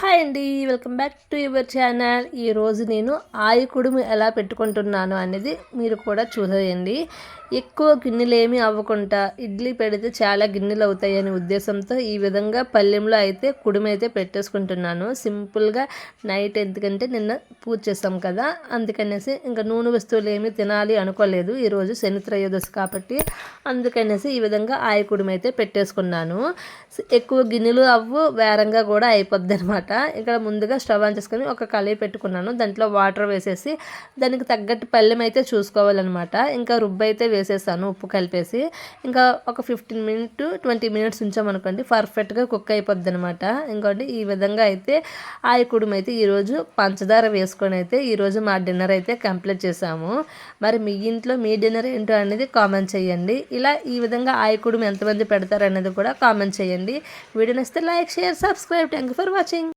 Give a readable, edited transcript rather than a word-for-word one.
Hi అండి, welcome back to your channel. ఈరోజు నేను ఆయి కుడుము ఎలా పెట్టుకుంటున్నాను అనేది మీరు కూడా చూసేయండి. ఎక్కువ గిన్నెలు ఏమీ అవ్వకుండా ఇడ్లీ పెడితే చాలా గిన్నెలు అవుతాయి అనే ఉద్దేశంతో ఈ విధంగా పళ్ళెంలో అయితే కుడుము అయితే పెట్టేసుకుంటున్నాను. సింపుల్గా నైట్, ఎందుకంటే నిన్న పూజ చేసాం కదా, అందుకనేసి ఇంకా నూనె వస్తువులు ఏమీ తినాలి అనుకోలేదు. ఈరోజు శని త్రయోదశి కాబట్టి అందుకనేసి ఈ విధంగా ఆయి కుడుము అయితే పెట్టేసుకున్నాను. ఎక్కువ గిన్నెలు అవ్వు, వేరంగా కూడా అయిపోద్ది అనమాట. ఇక్కడ ముందుగా స్టవ్ ఆన్ చేసుకొని ఒక కళాయి పెట్టుకున్నాను. దాంట్లో వాటర్ వేసేసి దానికి తగ్గట్టు పళ్ళెం అయితే చూసుకోవాలన్నమాట. ఇంకా రుబ్బు అయితే వేసేసాను ఉప్పు కలిపేసి. ఇంకా ఒక 20 మినిట్స్ ఉంచామనుకోండి, పర్ఫెక్ట్గా కుక్ అయిపోద్ది అనమాట. ఇంకోటి ఈ విధంగా అయితే ఆయి కుడుము అయితే ఈరోజు పంచదార వేసుకొని అయితే ఈరోజు మా డిన్నర్ అయితే కంప్లీట్ చేసాము. మరి మీ ఇంట్లో మీ డిన్నర్ ఏంటో అనేది కామెంట్ చేయండి. ఇలా ఈ విధంగా ఆయి కుడుము ఎంతమంది పెడతారు అనేది కూడా కామెంట్ చేయండి. వీడియో నచ్చితే like, share, subscribe. Thank you for watching.